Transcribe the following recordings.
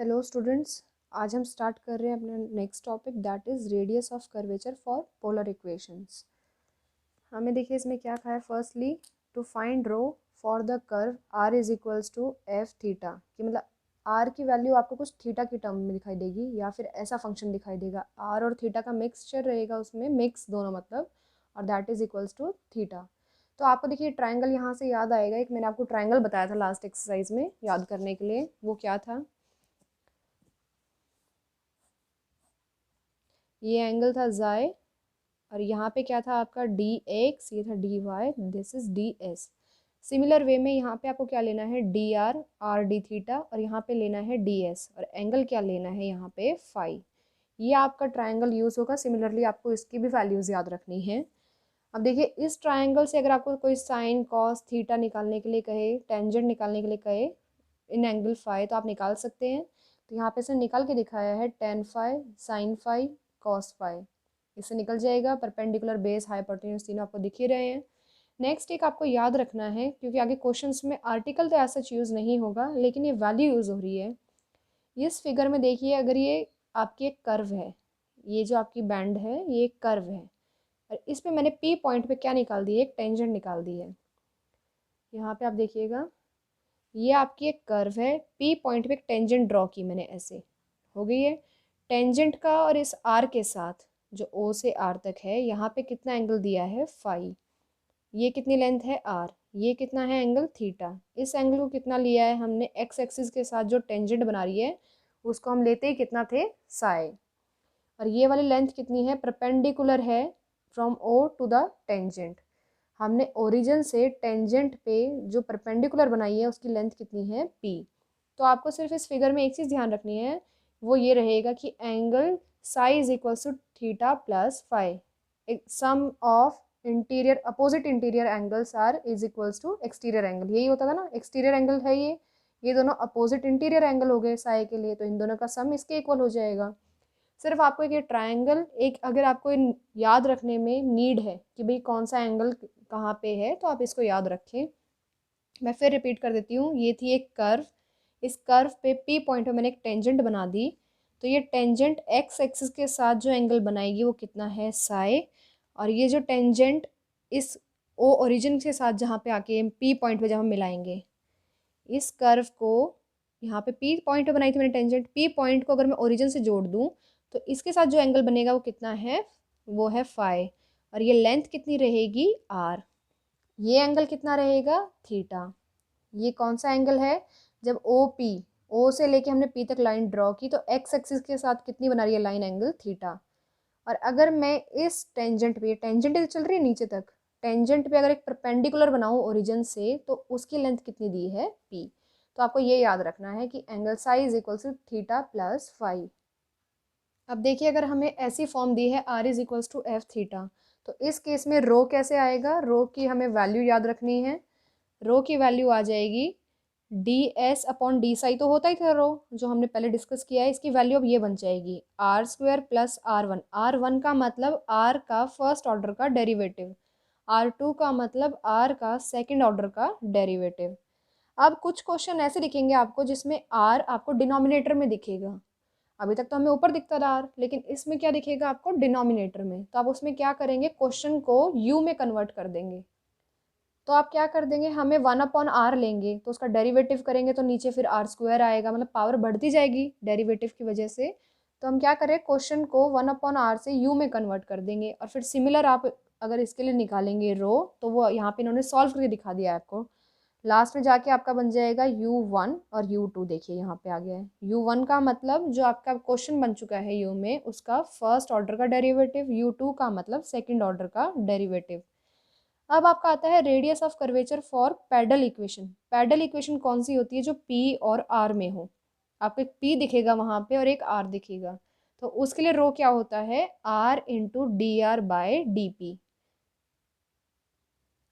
Hello students, आज हम start कर रहे हैं अपना next topic that is radius of curvature for polar equations. हमें देखिए इसमें क्या कहा है। Firstly to find rho for the curve r is equals to f theta, कि मतलब आर की वैल्यू आपको कुछ थीटा की टर्म में दिखाई देगी या फिर ऐसा फंक्शन दिखाई देगा, आर और थीटा का मिक्सचर रहेगा उसमें, मिक्स दोनों मतलब, और that is equals to theta. तो आपको देखिए ट्राइंगल यहाँ से याद आएगा, एक मैंने आपको ट्राइंगल बताया था लास्ट एक्सरसाइज में याद करने के लिए, वो क्या था, ये एंगल था जाए और यहाँ पे क्या था आपका डी एक्स, ये था d y, this is d s. Similar way में यहाँ पे आपको क्या लेना है, d r, r d theta, और यहाँ पे लेना है डी एस, और एंगल क्या लेना है यहाँ पे फाई। ये आपका ट्राइंगल यूज होगा। सिमिलरली आपको इसकी भी वैल्यूज याद रखनी है। अब देखिए इस ट्राइंगल से अगर आपको कोई साइन कॉस थीटा निकालने के लिए कहे, टेंजेंट निकालने के लिए कहे इन एंगल फाई, तो आप निकाल सकते हैं। तो यहाँ पे से निकाल के दिखाया है tan phi, sine phi, cos phi, इससे निकल जाएगा। परपेंडिकुलर बेस हाइपोटेन्यूज तीनों आपको दिख ही रहे हैं। नेक्स्ट एक आपको याद रखना है, क्योंकि आगे क्वेश्चंस में आर्टिकल तो ऐसा यूज़ नहीं होगा लेकिन ये वैल्यू यूज़ हो रही है। इस फिगर में देखिए, अगर ये आपकी एक कर्व है, ये जो आपकी बैंड है ये एक कर्व है, और इस पे मैंने पी पॉइंट पे क्या निकाल दी है, एक टेंजेंट निकाल दी है। यहाँ पे आप देखिएगा ये आपकी एक कर्व है, पी पॉइंट पे एक टेंजेंट ड्रॉ की मैंने, ऐसे हो गई है टेंजेंट का, और इस आर के साथ जो ओ से आर तक है यहाँ पे कितना एंगल दिया है फाई, ये कितनी लेंथ है आर, ये कितना है एंगल थीटा। इस एंगल को कितना लिया है हमने, एक्स एक्सिस के साथ जो टेंजेंट बना रही है उसको हम लेते ही कितना थे, साई। और ये वाली लेंथ कितनी है, परपेंडिकुलर है from O to the tangent. हमने ओरिजिन से टेंजेंट पे जो परपेंडिकुलर बनाई है उसकी लेंथ कितनी है, पी। तो आपको सिर्फ इस फिगर में एक चीज़ ध्यान रखनी है, वो ये रहेगा कि angle psi is equals to theta plus phi, sum of interior opposite interior angles are is equals to exterior angle, यही होता था ना, एक्सटीरियर एंगल है ये दोनों अपोजिट इंटीरियर एंगल हो गए साई के लिए, तो इन दोनों का सम इसके इक्वल हो जाएगा। सिर्फ आपको एक ये ट्रायंगल, एक अगर आपको याद रखने में नीड है कि भाई कौन सा एंगल कहाँ पे है, तो आप इसको याद रखें। मैं फिर रिपीट कर देती हूँ, ये थी एक कर्व, इस कर्व पे पी पॉइंट पे मैंने एक टेंजेंट बना दी, तो ये टेंजेंट एक्स एक्सिस के साथ जो एंगल बनाएगी वो कितना है, साई। और ये जो टेंजेंट इस ओ ओरिजिन के साथ जहाँ पे आके पी पॉइंट पे जब हम मिलाएंगे इस कर्व को, यहाँ पे पी पॉइंट पे बनाई थी मैंने टेंजेंट, पी पॉइंट को अगर मैं ओरिजिन से जोड़ दूँ तो इसके साथ जो एंगल बनेगा वो कितना है, वो है फाई। और ये लेंथ कितनी रहेगी, आर। ये एंगल कितना रहेगा, थीटा। ये कौन सा एंगल है, जब ओ पी, ओ से लेके हमने पी तक लाइन ड्रॉ की तो एक्स एक्सिस के साथ कितनी बना रही है लाइन, एंगल थीटा। और अगर मैं इस टेंजेंट पे, टेंजेंट चल रही है नीचे तक, टेंजेंट पे अगर एक परपेंडिकुलर बनाऊँ ओरिजिन से तो उसकी लेंथ कितनी दी है, पी। तो आपको ये याद रखना है कि angle psi is equals to theta plus phi. अब देखिए अगर हमें ऐसी फॉर्म दी है r is equals to f theta, तो इस केस में रो कैसे आएगा, रो की हमें वैल्यू याद रखनी है। रो की वैल्यू आ जाएगी D S upon d Sai, तो होता ही था रो जो हमने पहले डिस्कस किया है, इसकी वैल्यू अब ये बन जाएगी r square plus r one. R one का मतलब आर का फर्स्ट ऑर्डर का डेरिवेटिव, आर टू का मतलब आर का सेकेंड ऑर्डर का डेरिवेटिव। अब कुछ क्वेश्चन ऐसे दिखेंगे आपको जिसमें आर आपको डिनोमिनेटर में दिखेगा, अभी तक तो हमें ऊपर दिखता रहा आर, लेकिन इसमें क्या दिखेगा आपको, डिनोमिनेटर में। तो आप उसमें क्या करेंगे, क्वेश्चन को यू में कन्वर्ट कर देंगे। तो आप क्या कर देंगे, हमें वन अपॉन आर लेंगे तो उसका डेरिवेटिव करेंगे तो नीचे फिर आर स्क्वायर आएगा, मतलब पावर बढ़ती जाएगी डेरिवेटिव की वजह से। तो हम क्या करें, क्वेश्चन को वन अपॉन आर से यू में कन्वर्ट कर देंगे, और फिर सिमिलर आप अगर इसके लिए निकालेंगे रो, तो वो यहाँ पे इन्होंने सॉल्व करके दिखा दिया है आपको। लास्ट में जाके आपका बन जाएगा u1 और u2, देखिए यहाँ पे आ गया है। u1 का मतलब जो आपका क्वेश्चन बन चुका है u में, उसका फर्स्ट ऑर्डर का डेरिवेटिव, u2 का मतलब सेकंड ऑर्डर का डेरिवेटिव। अब आपका आता है radius of curvature for pedal equation. Pedal equation कौन सी होती है, जो p और r में हो। आपको एक p दिखेगा वहां पे और एक r दिखेगा, तो उसके लिए रो क्या होता है, r into d r by d p.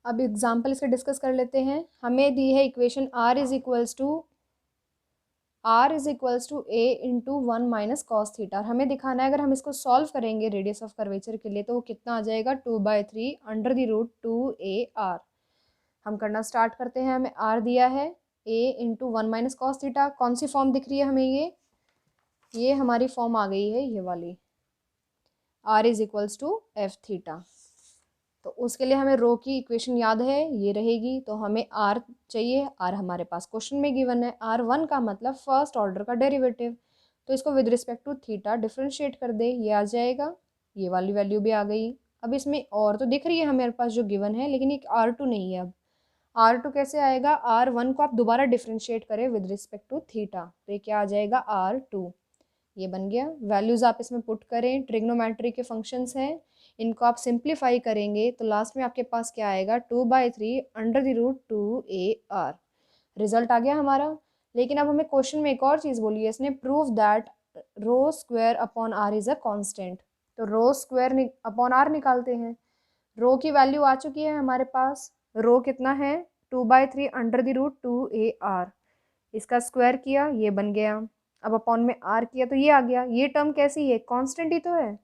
अब एग्जाम्पल इसके डिस्कस कर लेते हैं। हमें दी है equation r is equals to a into one minus cos theta. हमें दिखाना है अगर हम इसको सॉल्व करेंगे रेडियस ऑफ कर्वेचर के लिए तो वो कितना आ जाएगा, 2/3 अंडर द रूट 2ar। हम करना स्टार्ट करते हैं। हमें r दिया है a into one minus cos theta, कौन सी फॉर्म दिख रही है हमें, ये ये हमारी फॉर्म आ गई है ये वाली, r is equals to f theta. तो उसके लिए हमें रो की इक्वेशन याद है, ये रहेगी। तो हमें r चाहिए, r हमारे पास क्वेश्चन में गिवन है। r1 का मतलब फर्स्ट ऑर्डर का डेरिवेटिव, तो इसको with respect to theta differentiate कर दे, ये आ जाएगा। ये वाली वैल्यू भी आ गई। अब इसमें और तो दिख रही है हमारे पास जो गिवन है, लेकिन एक r2 नहीं है। अब r2 कैसे आएगा, r1 को आप दोबारा डिफ्रेंशिएट करें विद रिस्पेक्ट टू थीटा, तो ये क्या आ जाएगा r2। ये बन गया। वैल्यूज आप इसमें पुट करें, ट्रिग्नोमेट्री के फंक्शंस हैं, इनको आप सिंप्लीफाई करेंगे तो लास्ट में आपके पास क्या आएगा, 2/3 under the root 2ar। Result आ गया हमारा। लेकिन अब हमें क्वेश्चन में एक और चीज़ बोली है इसने, prove that rho square upon r is a constant. तो रो स्क्वायर अपॉन आर निकालते हैं। रो की वैल्यू आ चुकी है हमारे पास। रो कितना है, 2/3 अंडर द रूट 2ar। इसका स्क्वायर किया, ये बन गया। अब अपॉन में आर किया तो ये आ गया। ये टर्म कैसी है, कांस्टेंट ही तो है।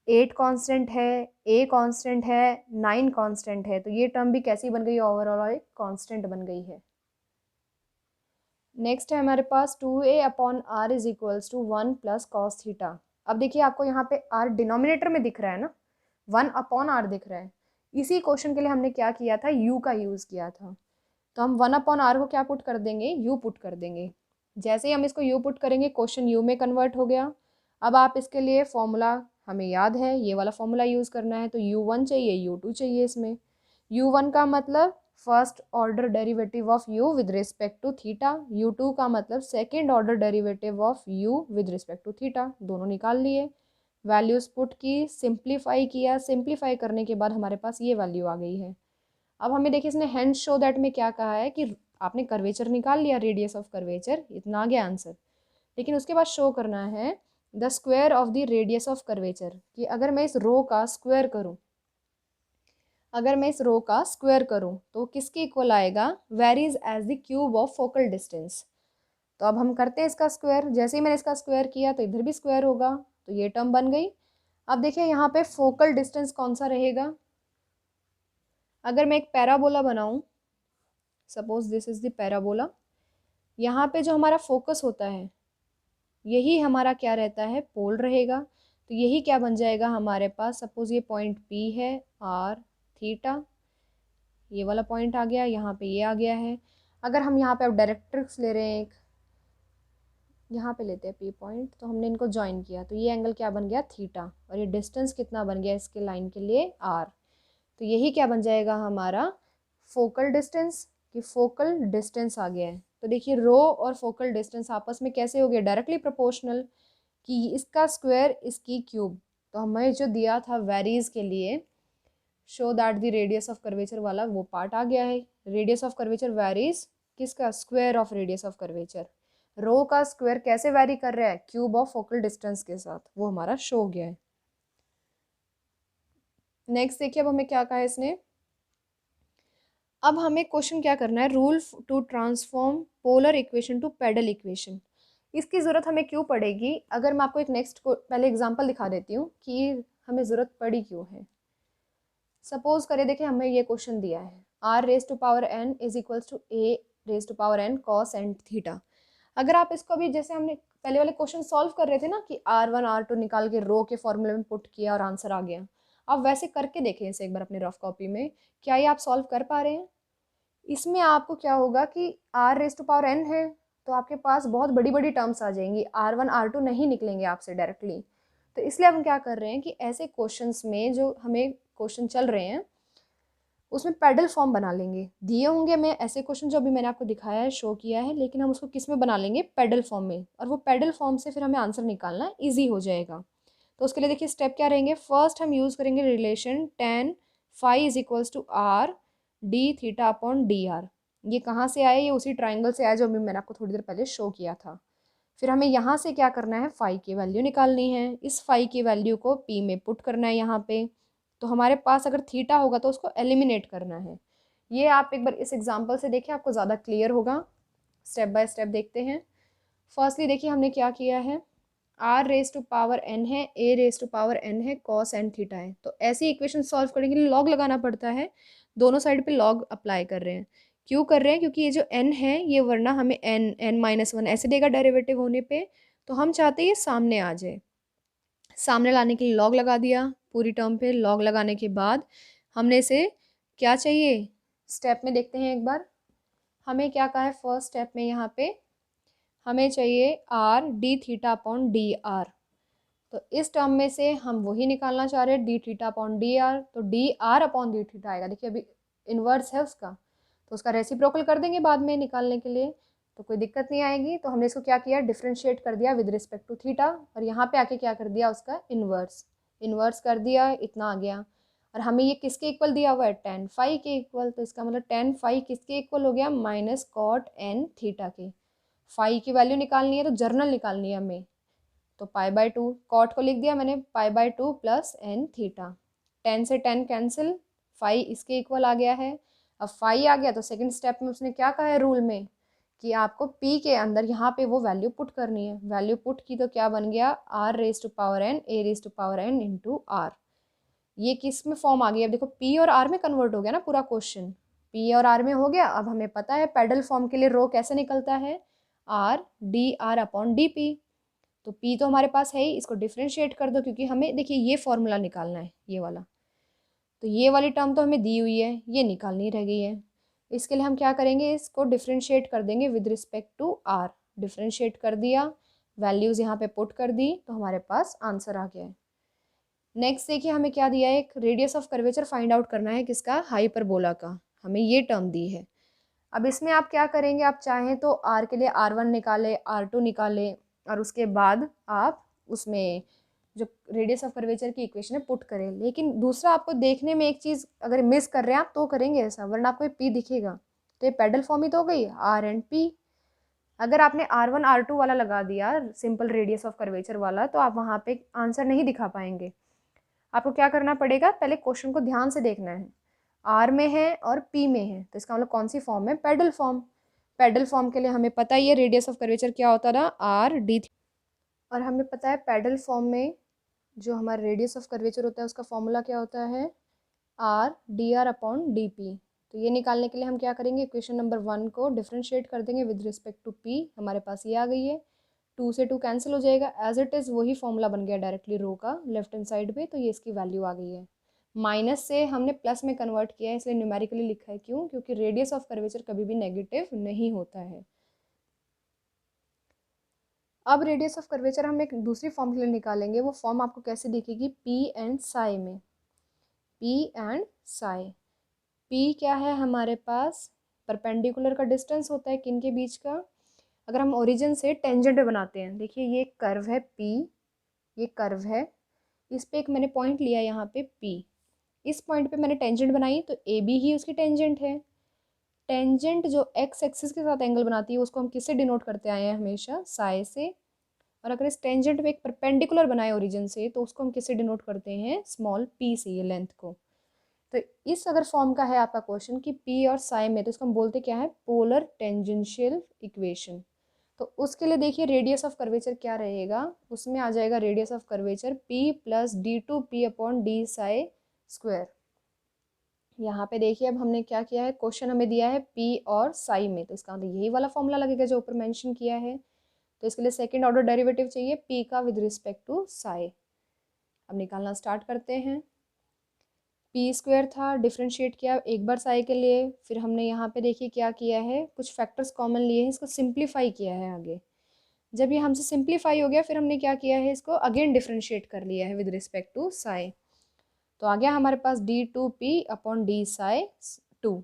8 कांस्टेंट है, ए कांस्टेंट है, 9 कांस्टेंट है, तो ये टर्म भी कैसी बन गई, ओवरऑल एक कांस्टेंट बन गई है। नेक्स्ट है हमारे पास 2a upon r is equals to 1 plus cos theta. अब देखिए आपको यहाँ पे r डिनोमिनेटर में दिख रहा है ना, 1 अपॉन आर दिख रहा है। इसी क्वेश्चन के लिए हमने क्या किया था, u का यूज़ किया था। तो हम 1 अपॉन आर को क्या पुट कर देंगे, u पुट कर देंगे। जैसे ही हम इसको u पुट करेंगे क्वेश्चन u में कन्वर्ट हो गया। अब आप इसके लिए फॉर्मूला हमें याद है, ये वाला फॉर्मूला यूज़ करना है। तो u1 चाहिए, u2 चाहिए। इसमें u1 का मतलब first order derivative of u with respect to theta, u2 का मतलब second order derivative of u with respect to theta. दोनों निकाल लिए, वैल्यूज पुट की, सिंप्लीफाई किया। सिंप्लीफाई करने के बाद हमारे पास ये वैल्यू आ गई है। अब हमें देखिए इसने हेंस शो दैट में क्या कहा है कि आपने कर्वेचर निकाल लिया, रेडियस ऑफ कर्वेचर, इतना आ गया आंसर। लेकिन उसके बाद शो करना है the square of the radius of curvature, कि अगर मैं इस रो का स्क्वायर करूं, अगर मैं इस रो का स्क्वायर करूं तो किसके इक्वल आएगा, varies as the cube of focal distance. तो अब हम करते हैं इसका स्क्वायर। जैसे ही मैंने इसका स्क्वायर किया तो इधर भी स्क्वायर होगा, तो ये टर्म बन गई। अब देखिए यहाँ पे फोकल डिस्टेंस कौन सा रहेगा। अगर मैं एक पैराबोला बनाऊं, suppose this is the parabola, यहाँ पे जो हमारा फोकस होता है यही हमारा क्या रहता है, पोल रहेगा। तो यही क्या बन जाएगा हमारे पास, सपोज ये पॉइंट P है, r थीटा, ये वाला पॉइंट आ गया, यहाँ पे ये आ गया है। अगर हम यहाँ पे अब डायरेक्ट्रिक्स ले रहे हैं, एक यहाँ पे लेते हैं P पॉइंट, तो हमने इनको ज्वाइन किया तो ये एंगल क्या बन गया, थीटा। और ये डिस्टेंस कितना बन गया इसके लाइन के लिए, r। तो यही क्या बन जाएगा हमारा फोकल डिस्टेंस, कि फोकल डिस्टेंस आ गया है। तो देखिए रो और फोकल डिस्टेंस आपस में कैसे हो गए, डायरेक्टली प्रोपोर्शनल, कि इसका स्क्वायर इसकी क्यूब। तो हमें जो दिया था वेरीज के लिए, show that the radius of curvature वाला, वो पार्ट आ गया है। रेडियस ऑफ कर्वेचर वेरीज किसका, square of radius of curvature. Rho का स्क्वायर कैसे वेरी कर रहा है, क्यूब ऑफ फोकल डिस्टेंस के साथ, वो हमारा शो हो गया है। नेक्स्ट देखिए अब हमें क्या कहा है इसने, अब हमें क्वेश्चन क्या करना है, rule to transform polar equation to pedal equation. इसकी ज़रूरत हमें क्यों पड़ेगी, अगर मैं आपको एक नेक्स्ट को पहले एग्जांपल दिखा देती हूँ कि हमें ज़रूरत पड़ी क्यों है। सपोज करें, देखिए हमें ये क्वेश्चन दिया है, r raise to power n is equals to a raise to power n cos n theta. अगर आप इसको भी जैसे हमने पहले वाले क्वेश्चन सॉल्व कर रहे थे ना, कि r1 r2 निकाल के रो के फॉर्मूले में पुट किया और आंसर आ गया, आप वैसे करके देखें इसे एक बार अपने रफ कॉपी में, क्या ये आप सॉल्व कर पा रहे हैं। इसमें आपको क्या होगा कि r raise to power n है, तो आपके पास बहुत बड़ी बड़ी टर्म्स आ जाएंगी, r1 r2 नहीं निकलेंगे आपसे डायरेक्टली। तो इसलिए हम क्या कर रहे हैं कि ऐसे क्वेश्चंस में जो हमें क्वेश्चन चल रहे हैं उसमें पैडल फॉर्म बना लेंगे। दिए होंगे मैं ऐसे क्वेश्चन जो अभी मैंने आपको दिखाया है, शो किया है, लेकिन हम उसको किस में बना लेंगे, पैडल फॉर्म में। और वो पैडल फॉर्म से फिर हमें आंसर निकालना ईजी हो जाएगा। तो उसके लिए देखिए स्टेप क्या रहेंगे, फर्स्ट हम यूज़ करेंगे relation tan phi is equals to r d theta upon dr। ये कहाँ से आया, ये उसी ट्राइंगल से आया जो अभी मैंने आपको थोड़ी देर पहले शो किया था। फिर हमें यहाँ से क्या करना है, फाई की वैल्यू निकालनी है। इस फाई की वैल्यू को p में पुट करना है यहाँ पे। तो हमारे पास अगर थीटा होगा तो उसको एलिमिनेट करना है। ये आप एक बार इस एग्जांपल से देखिए, आपको ज़्यादा क्लियर होगा। स्टेप बाय स्टेप देखते हैं। फर्स्टली देखिए हमने क्या किया है, r raise to power n है, a raise to power n है, cos n थीटा है। तो ऐसी इक्वेशन सॉल्व करने के लिए लॉग लगाना पड़ता है, दोनों साइड पे लॉग अप्लाई कर रहे हैं। क्यों कर रहे हैं, क्योंकि ये जो n है ये वरना हमें n n-1 ऐसे देगा डेरिवेटिव होने पे, तो हम चाहते हैं ये सामने आ जाए। सामने लाने के लिए लॉग लगा दिया पूरी टर्म पे। लॉग लगाने के बाद हमने इसे क्या चाहिए, स्टेप में देखते हैं एक बार। हमें क्या कहा है फर्स्ट स्टेप में, यहाँ पे हमें चाहिए are d theta upon d r. तो इस टर्म में से हम वही निकालना चाह रहे हैं, d theta upon d r. तो d r upon d theta आएगा, देखिए अभी इन्वर्स है उसका, तो उसका रेसिप्रोकल कर देंगे बाद में निकालने के लिए, तो कोई दिक्कत नहीं आएगी। तो हमने इसको क्या किया, डिफ्रेंशिएट कर दिया विद रिस्पेक्ट टू थीटा, और यहाँ पे आके क्या कर दिया, उसका इन्वर्स इन्वर्स कर दिया, इतना आ गया। और हमें ये किसके इक्वल दिया हुआ है, टेन फाई के इक्वल। तो इसका मतलब टेन फाई किसके इक्वल हो गया, माइनस कॉट एन थीटा के। फाई की वैल्यू निकालनी है तो जर्नल निकालनी है हमें, तो पाई बाय टू, कॉट को लिख दिया मैंने pi by two plus n theta. Tan से टेन कैंसिल, फाई इसके इक्वल आ गया है। अब फाई आ गया तो सेकंड स्टेप में उसने क्या कहा है रूल में, कि आपको पी के अंदर यहाँ पे वो वैल्यू पुट करनी है। वैल्यू पुट की तो क्या बन गया, r raise to power n a raise to power n into r. ये किस में फॉर्म आ गई, अब देखो पी और आर में कन्वर्ट हो गया ना पूरा क्वेश्चन, पी और आर में हो गया। अब हमें पता है पेडल फॉर्म के लिए रो कैसे निकलता है, R D r upon D P. तो p तो हमारे पास है ही, इसको डिफ्रेंशिएट कर दो, क्योंकि हमें देखिए ये फॉर्मूला निकालना है ये वाला। तो ये वाली टर्म तो हमें दी हुई है, ये निकालनी रह गई है। इसके लिए हम क्या करेंगे, इसको डिफ्रेंशिएट कर देंगे with respect to r। Differentiate कर दिया, वैल्यूज़ यहाँ पे पुट कर दी, तो हमारे पास आंसर आ गया है। नेक्स्ट देखिए हमें क्या दिया है, एक radius of curvature find out करना है, किसका, हाइपरबोला का। हमें ये टर्म दी है। अब इसमें आप क्या करेंगे, आप चाहें तो r के लिए r1 निकाले, r2 निकाले, और उसके बाद आप उसमें जो रेडियस ऑफ कर्वेचर की इक्वेशन है पुट करें। लेकिन दूसरा आपको देखने में एक चीज़ अगर मिस कर रहे हैं आप तो करेंगे ऐसा, वरना आपको ये p दिखेगा। तो ये पेडल फॉर्म ही तो हो गई, r एंड p। अगर आपने r1 r2 वाला लगा दिया सिंपल रेडियस ऑफ कर्वेचर वाला, तो आप वहाँ पे आंसर नहीं दिखा पाएंगे। आपको क्या करना पड़ेगा, पहले क्वेश्चन को ध्यान से देखना है। आर में है और पी में है, तो इसका मतलब कौन सी फॉर्म है, पेडल फॉर्म। पेडल फॉर्म के लिए हमें पता ही है रेडियस ऑफ कर्वेचर क्या होता था, आर डी। और हमें पता है पेडल फॉर्म में जो हमारा रेडियस ऑफ कर्वेचर होता है उसका फॉर्मूला क्या होता है, R D r upon D P. तो ये निकालने के लिए हम क्या करेंगे, इक्वेशन नंबर 1 को डिफ्रेंशिएट कर देंगे विद रिस्पेक्ट टू पी। हमारे पास ये आ गई है, 2 से 2 कैंसिल हो जाएगा, एज इट इज़ वही फॉर्मूला बन गया डायरेक्टली रो का लेफ्ट हैंड साइड पे। तो ये इसकी वैल्यू आ गई है। माइनस से हमने प्लस में कन्वर्ट किया है, इसलिए न्यूमेरिकली लिखा है। क्यों, क्योंकि रेडियस ऑफ कर्वेचर कभी भी नेगेटिव नहीं होता है। अब रेडियस ऑफ कर्वेचर हम एक दूसरी फॉर्म के लिए निकालेंगे। वो फॉर्म आपको कैसे दिखेगी, पी एंड साई में। पी एंड साई, पी क्या है हमारे पास, परपेंडिकुलर का डिस्टेंस होता है किन के बीच का। अगर हम ओरिजिन से टेंजेंट बनाते हैं, देखिए ये कर्व है पी, ये कर्व है, इस पे एक मैंने पॉइंट लिया यहाँ पे पी, इस पॉइंट पे मैंने टेंजेंट बनाई, तो ए बी ही उसकी टेंजेंट है। टेंजेंट जो एक्स एक्सिस के साथ एंगल बनाती है उसको हम किससे डिनोट करते आए हैं, हमेशा साई से। और अगर इस टेंजेंट पे एक परपेंडिकुलर बनाए ओरिजिन से, तो उसको हम किससे डिनोट करते हैं, स्मॉल पी से, ये लेंथ को। तो इस अगर फॉर्म का है आपका क्वेश्चन कि पी और साई में, तो इसको हम बोलते क्या है, पोलर टेंजेंशियल इक्वेशन। तो उसके लिए देखिए रेडियस ऑफ कर्वेचर क्या रहेगा, उसमें आ जाएगा radius of curvature p plus d two p upon d psi square. यहाँ पे देखिए अब हमने क्या किया है, क्वेश्चन हमें दिया है पी और साई में, तो इसका मतलब यही वाला फॉर्मूला लगेगा जो ऊपर मेंशन किया है। तो इसके लिए सेकंड ऑर्डर डेरिवेटिव चाहिए पी का विद रिस्पेक्ट टू साई। अब निकालना स्टार्ट करते हैं। पी स्क्वायर था, डिफ्रेंशिएट किया एक बार साई के लिए, फिर हमने यहाँ पे देखिए क्या किया है, कुछ फैक्टर्स कॉमन लिए हैं, इसको सिंप्लीफाई किया है आगे। जब ये हमसे सिंप्लीफाई हो गया, फिर हमने क्या किया है, इसको अगेन डिफ्रेंशिएट कर लिया है विद रिस्पेक्ट टू साई। तो आ गया हमारे पास d two p upon d psi two.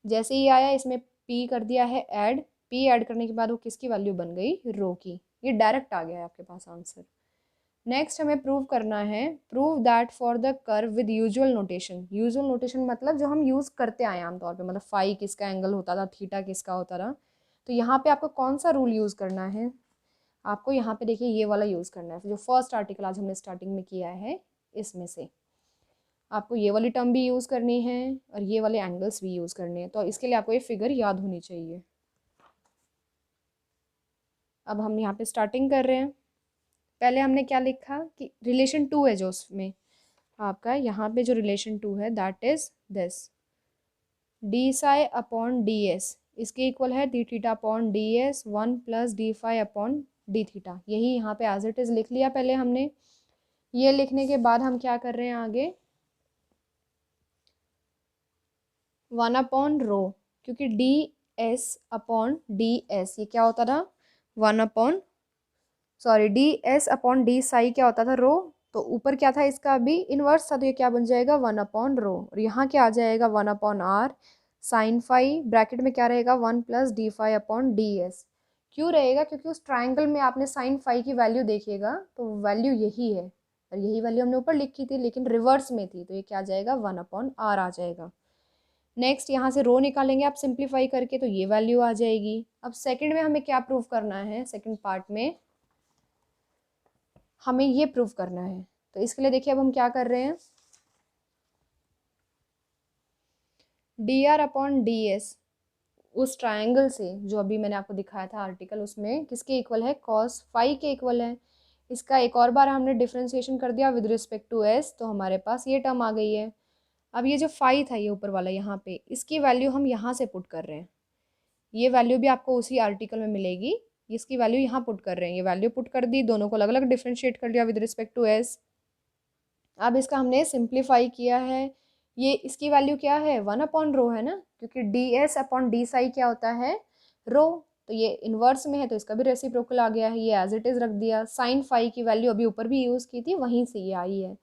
जैसे ही आया इसमें पी कर दिया है ऐड, पी ऐड करने के बाद वो किसकी वैल्यू बन गई, रो की। ये डायरेक्ट आ गया है आपके पास आंसर। नेक्स्ट हमें प्रूव करना है, prove that for the curve with usual notation. Usual notation मतलब जो हम यूज़ करते आए आमतौर पे, मतलब फाई किसका एंगल होता था, थीटा किसका होता था। तो यहाँ पे आपको कौन सा रूल यूज़ करना है, आपको यहाँ पे देखिए ये वाला यूज़ करना है, जो फर्स्ट आर्टिकल आज हमने स्टार्टिंग में किया है इसमें से आपको ये वाली टर्म भी यूज़ करनी है और ये वाले एंगल्स भी यूज़ करने हैं। तो इसके लिए आपको ये फिगर याद होनी चाहिए। अब हम यहाँ पे स्टार्टिंग कर रहे हैं। पहले हमने क्या लिखा कि रिलेशन टू है जो उसमें आपका, यहाँ पे जो रिलेशन टू है that is this, d psi upon d s इसके इक्वल है d theta upon d s 1 plus d phi upon d theta, यही यहाँ पे एज इट इज़ लिख लिया पहले हमने। ये लिखने के बाद हम क्या कर रहे हैं आगे, 1/रो, क्योंकि D S upon d S ये क्या होता था, D S upon d Sai क्या होता था, रो। तो ऊपर क्या था इसका अभी इनवर्स था, तो ये क्या बन जाएगा 1/रो, और यहाँ क्या आ जाएगा 1/r साइन फाई, ब्रैकेट में क्या रहेगा 1+d फाई/ds। क्यों रहेगा, क्योंकि उस ट्राइंगल में आपने साइन फाई की वैल्यू देखिएगा तो वैल्यू यही है, और यही वैल्यू हमने ऊपर लिखी थी लेकिन रिवर्स में थी, तो ये क्या आ जाएगा 1/r आ जाएगा। नेक्स्ट यहाँ से रो निकालेंगे आप सिंप्लीफाई करके, तो ये वैल्यू आ जाएगी। अब सेकंड में हमें क्या प्रूव करना है, सेकंड पार्ट में हमें ये प्रूव करना है। तो इसके लिए देखिए अब हम क्या कर रहे हैं, dr/ds उस ट्रायंगल से जो अभी मैंने आपको दिखाया था आर्टिकल, उसमें किसके इक्वल है, cos फाई के इक्वल है। इसका एक और बार हमने डिफ्रेंसिएशन कर दिया विद रिस्पेक्ट टू s, तो हमारे पास ये टर्म आ गई है। अब ये जो फाई था ये ऊपर वाला यहाँ पे, इसकी वैल्यू हम यहाँ से पुट कर रहे हैं, ये वैल्यू भी आपको उसी आर्टिकल में मिलेगी, इसकी वैल्यू यहाँ पुट कर रहे हैं, ये वैल्यू पुट कर दी, दोनों को अलग अलग डिफ्रेंशिएट कर लिया विद रिस्पेक्ट टू s। अब इसका हमने सिंप्लीफाई किया है, ये इसकी वैल्यू क्या है 1/रो है ना, क्योंकि ds/d क्या होता है, रो। तो ये इन्वर्स में है तो इसका भी रेसिप्रोकल आ गया है, ये एज इट इज़ रख दिया। साइन फाई की वैल्यू अभी ऊपर भी यूज़ की थी, वहीं से ये आई है।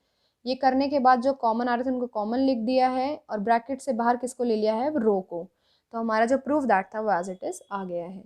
ये करने के बाद जो कॉमन आ रहे थे उनको कॉमन लिख दिया है, और ब्रैकेट से बाहर किसको ले लिया है, रो को। तो हमारा जो प्रूफ दैट था वो एज इट इज़ आ गया है।